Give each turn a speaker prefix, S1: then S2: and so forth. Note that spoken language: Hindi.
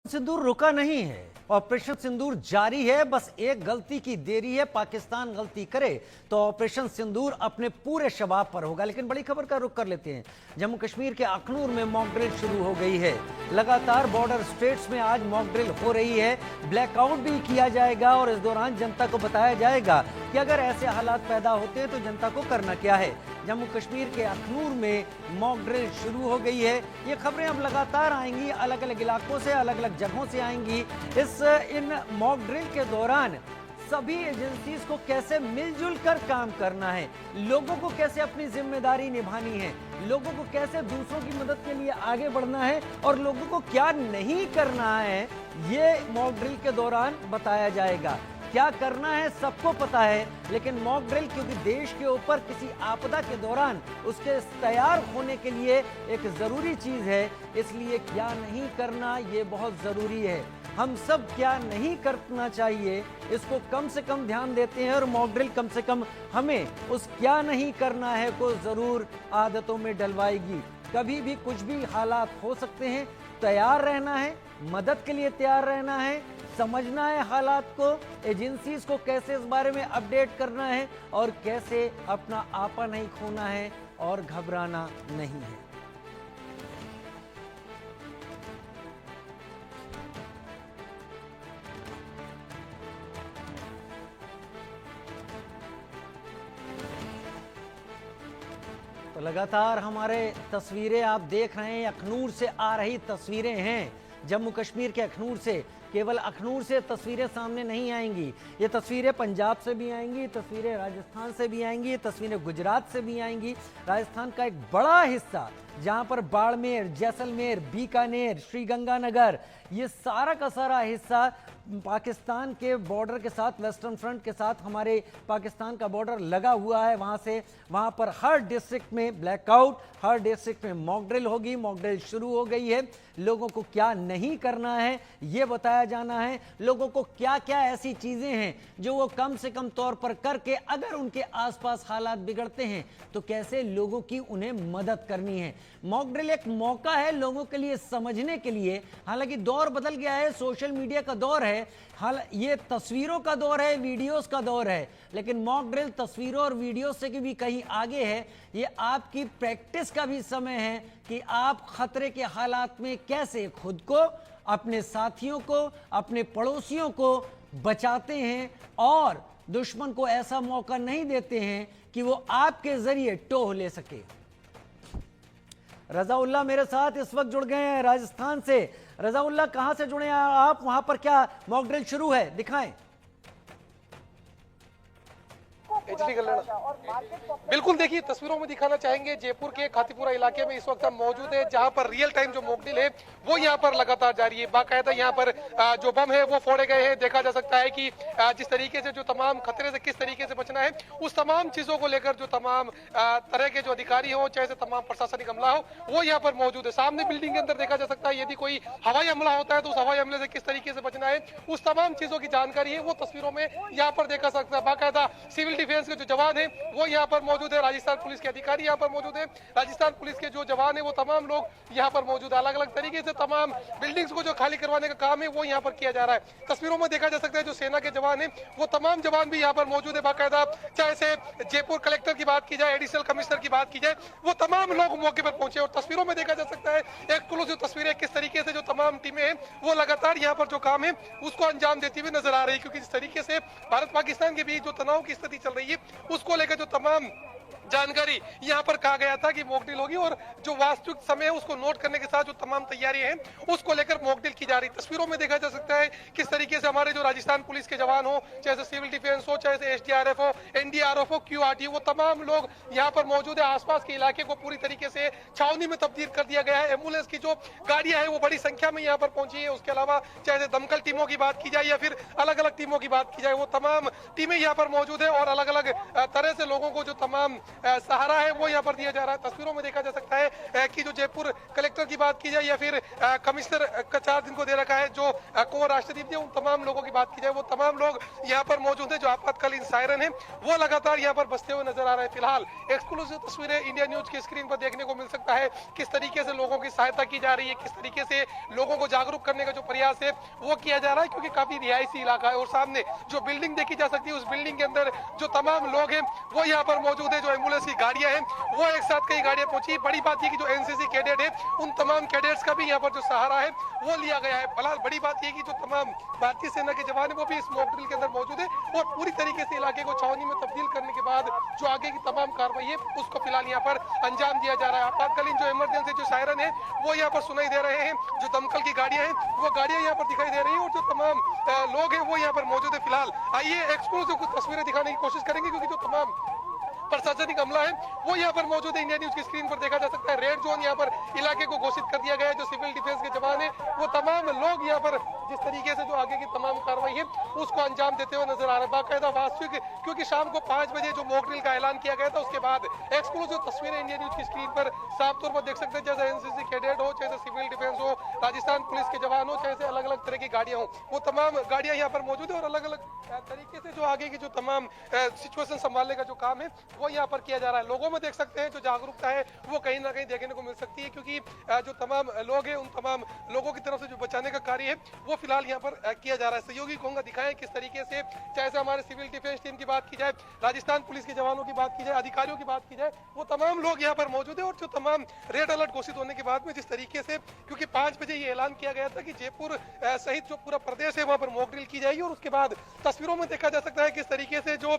S1: सिंदूर रुका नहीं है। ऑपरेशन सिंदूर जारी है। बस एक गलती की देरी है। पाकिस्तान गलती करे तो ऑपरेशन सिंदूर अपने पूरे शबाब पर होगा। लेकिन बड़ी खबर का रुख कर लेते हैं। जम्मू कश्मीर के अखनूर में मॉक ड्रिल शुरू हो गई है। लगातार बॉर्डर स्टेट्स में आज मॉक ड्रिल हो रही है। ब्लैकआउट भी किया जाएगा और इस दौरान जनता को बताया जाएगा कि अगर ऐसे हालात पैदा होते हैं तो जनता को करना क्या है। जम्मू कश्मीर के अखनूर में मॉक ड्रिल शुरू हो गई है। ये खबरें अब लगातार आएंगी, अलग अलग इलाकों से, अलग अलग जगहों से आएंगी। इन मॉक ड्रिल के दौरान सभी एजेंसीज को कैसे मिलजुल कर काम करना है, लोगों को कैसे अपनी जिम्मेदारी निभानी है, लोगों को कैसे दूसरों की मदद के लिए आगे बढ़ना है और लोगों को क्या नहीं करना है, ये मॉक ड्रिल के दौरान बताया जाएगा। क्या करना है सबको पता है, लेकिन मॉक ड्रिल क्योंकि देश के ऊपर किसी आपदा के दौरान उसके तैयार होने के लिए एक जरूरी चीज है, इसलिए क्या नहीं करना ये बहुत जरूरी है। हम सब क्या नहीं करना चाहिए इसको कम से कम ध्यान देते हैं और मॉक ड्रिल कम से कम हमें उस क्या नहीं करना है को जरूर आदतों में डलवाएगी। कभी भी कुछ भी हालात हो सकते हैं, तैयार रहना है, मदद के लिए तैयार रहना है, समझना है हालात को, एजेंसीज को कैसे इस बारे में अपडेट करना है और कैसे अपना आपा नहीं खोना है और घबराना नहीं है। तो लगातार हमारे तस्वीरें आप देख रहे हैं, अखनूर से आ रही तस्वीरें हैं। जम्मू कश्मीर के अखनूर से, केवल अखनूर से तस्वीरें सामने नहीं आएंगी, ये तस्वीरें पंजाब से भी आएंगी, तस्वीरें राजस्थान से भी आएंगी, तस्वीरें गुजरात से भी आएंगी। राजस्थान का एक बड़ा हिस्सा जहां पर बाड़मेर, जैसलमेर, बीकानेर, श्रीगंगानगर, ये सारा का सारा हिस्सा पाकिस्तान के बॉर्डर के साथ, वेस्टर्न फ्रंट के साथ हमारे पाकिस्तान का बॉर्डर लगा हुआ है। वहां पर हर डिस्ट्रिक्ट में ब्लैकआउट, हर डिस्ट्रिक्ट में मॉक ड्रिल होगी। मॉक ड्रिल शुरू हो गई है। लोगों को क्या नहीं करना है ये बताया जाना है। लोगों को क्या क्या ऐसी चीजें हैं जो वो कम से कम तौर पर करके अगर उनके आसपास हालात बिगड़ते हैं तो कैसे लोगों की उन्हें मदद करनी है। मॉक ड्रिल एक मौका है लोगों के लिए समझने के लिए। हालांकि दौर बदल गया है, सोशल मीडिया का दौर है, ये तस्वीरों का दौर है, वीडियोस का दौर है, लेकिन मॉक ड्रिल तस्वीरों और वीडियो से भी कहीं आगे है। ये आपकी प्रैक्टिस का भी समय है कि आप खतरे के हालात में कैसे खुद को, अपने साथियों को, अपने पड़ोसियों को बचाते हैं और दुश्मन को ऐसा मौका नहीं देते हैं कि वो आपके जरिए टोह ले सके। रजाउल्लाह मेरे साथ इस वक्त जुड़ गए हैं राजस्थान से। रजाउल्लाह, कहां से जुड़े हैं आप? वहां पर क्या मॉक ड्रिल शुरू है, दिखाएं।
S2: बिल्कुल, देखिए तस्वीरों में दिखाना चाहेंगे जयपुर के खातीपुरा इलाके में इस वक्त हम मौजूद है, जहां पर रियल टाइम जो मॉक ड्रिल है वो यहां पर लगातार जारी है। बाकायदा यहां पर जो बम है वो फोड़े गए हैं। देखा जा सकता है कि जिस तरीके से जो तमाम खतरे से किस तरीके से बचना है, उस तमाम चीजों को लेकर जो तमाम तरह के जो अधिकारी हो, चाहे से तमाम प्रशासनिक अमला हो, वो यहाँ पर मौजूद है। सामने बिल्डिंग के अंदर देखा जा सकता है यदि कोई हवाई हमला होता है तो उस हवाई हमले से किस तरीके से बचना है, उस तमाम चीजों की जानकारी है वो तस्वीरों में यहाँ पर देखा सकता है। बाकायदा सिविल डिफेंस के जो जवान है वो यहाँ पर मौजूद है, राजस्थान पुलिस के अधिकारी यहाँ पर मौजूद है, राजस्थान पुलिस के जो जवान है वो तमाम लोग यहाँ पर मौजूद है। अलग अलग तरीके से तमाम बिल्डिंग्स को जो खाली करवाने का काम है वो यहाँ पर किया जा रहा है। तस्वीरों में देखा जा सकता है जो सेना के जवान है वो तमाम जवान भी यहाँ पर मौजूद है। बाकायदा चाहे से जयपुर कलेक्टर की बात की जाए, एडिशनल कमिश्नर की बात की जाए, वो तमाम लोग मौके पर पहुंचे और तस्वीरों में देखा जा सकता है एक्सक्लूसिव तस्वीरें किस तरीके से जो तमाम टीमें हैं वो लगातार यहाँ पर जो काम है उसको अंजाम देती हुई नजर आ रही है। क्योंकि जिस तरीके से भारत पाकिस्तान के बीच जो तनाव की स्थिति चल रही है उसको लेकर जो तमाम जानकारी यहाँ पर कहा गया था कि मॉक ड्रिल होगी और जो वास्तविक समय है उसको नोट करने के साथ जो तमाम तैयारियां हैं उसको लेकर मॉक ड्रिल की जा रही। तस्वीरों में देखा जा सकता है किस तरीके से हमारे जो राजस्थान पुलिस के जवान हो, चाहे से सिविल डिफेंस हो, चाहे से एसडीआरएफ हो, एनडीआरएफ हो, क्यूआरटी, वो तमाम लोग यहाँ पर मौजूद है। आसपास के इलाके को पूरी तरीके से छावनी में तब्दील कर दिया गया है। एम्बुलेंस की जो गाड़ियां है वो बड़ी संख्या में यहाँ पर पहुंची है। उसके अलावा चाहे से दमकल टीमों की बात की जाए या फिर अलग अलग टीमों की बात की जाए, वो तमाम टीमें यहाँ पर मौजूद है और अलग अलग तरह से लोगों को जो तमाम सहारा है वो यहाँ पर दिया जा रहा है। तस्वीरों में देखा जा सकता है कि जो जयपुर कलेक्टर की बात की जाए या फिर कमिश्नर का 4 दिन को दे रखा है, जो कुंवर राष्ट्रदीप जी, उन तमाम लोगों की बात की जाए, वो तमाम लोग यहाँ पर मौजूद है जो आपातकालीन सायरन है वो लगातार यहाँ पर बजते हुए नजर आ रहे हैं। फिलहाल एक्सक्लूसिव तस्वीरें इंडिया न्यूज की स्क्रीन पर देखने को मिल सकता है, किस तरीके से लोगों की सहायता की जा रही है, किस तरीके से लोगों को जागरूक करने का जो प्रयास है वो किया जा रहा है, क्योंकि काफी रिहायशी इलाका है और सामने जो बिल्डिंग देखी जा सकती है उस बिल्डिंग के अंदर जो तमाम लोग हैं वो यहाँ पर मौजूद है। जो एम्बुलेंस की गाड़ियां हैं वो एक साथ कई गाड़ियां पहुंची। बड़ी बात यह कि जो एनसीसी कैडेट है उन तमाम कैडेट्स का भी यहाँ पर जो सहारा है वो लिया गया है। फिलहाल बड़ी बात यह कि जो तमाम भारतीय सेना के जवान है वो भी इस मॉक ड्रिल के अंदर मौजूद है और पूरी तरीके से इलाके को छावनी में तब्दील करने के बाद जो आगे की तमाम कार्रवाई है उसको फिलहाल यहाँ पर अंजाम दिया जा रहा है। आपातकालीन जो इमरजेंसी जो सायरन है वो यहाँ पर सुनाई दे रहे हैं, जो दमकल की गाड़ियां हैं वो गाड़ियां यहाँ पर दिखाई दे रही है और जो तमाम लोग हैं वो यहाँ पर मौजूद है। फिलहाल आइए एक्सक्लूसिव कुछ तस्वीरें दिखाने की कोशिश करेंगे, क्योंकि जो तमाम प्रशासनिक अमला है वो यहाँ पर मौजूद है। इंडिया न्यूज की स्क्रीन पर देखा जा सकता है रेड जोन यहाँ पर इलाके को घोषित कर दिया गया है। जो सिविल डिफेंस के जवान है वो तमाम लोग यहाँ पर जिस तरीके से जो आगे की तमाम कार्रवाई है उसको अंजाम देते हुए नजर आ रहे हैं बाकायदा वास्तविक, क्योंकि शाम को 5 बजे जो मॉक ड्रिल का ऐलान किया गया था उसके बाद एक्सक्लूसिव तस्वीरें इंडिया न्यूज की स्क्रीन पर साफ तौर पर देख सकते हैं। जैसे एनसीसी कैडेट हो, चाहे सिविल डिफेंस हो, राजस्थान पुलिस के जवान हो, चाहे अलग अलग तरह की गाड़ियां हो, वो तमाम गाड़ियां यहाँ पर मौजूद है और अलग अलग तरीके से जो आगे की जो तमाम सिचुएशन संभालने का जो काम है वो यहाँ पर किया जा रहा है। लोगों में देख सकते हैं जो जागरूकता है वो कहीं ना कहीं देखने को मिल सकती है, क्योंकि जो तमाम लोग हैं उन तमाम लोगों की तरफ से जो बचाने का कार्य है वो फिलहाल यहाँ पर किया जा रहा है। सहयोगी कहूंगा दिखाएं किस तरीके से, चाहे से हमारे सिविल डिफेंस टीम की बात की जाए, राजस्थान पुलिस के जवानों की बात की जाए, अधिकारियों की बात की जाए, वो तमाम लोग यहाँ पर मौजूद है और जो तमाम रेड अलर्ट घोषित होने के बाद में जिस तरीके से, क्योंकि 5 बजे ये ऐलान किया गया था कि जयपुर सहित जो पूरा प्रदेश है वहां पर मॉक ड्रिल की जाएगी और उसके बाद तस्वीरों में देखा जा सकता है किस तरीके से जो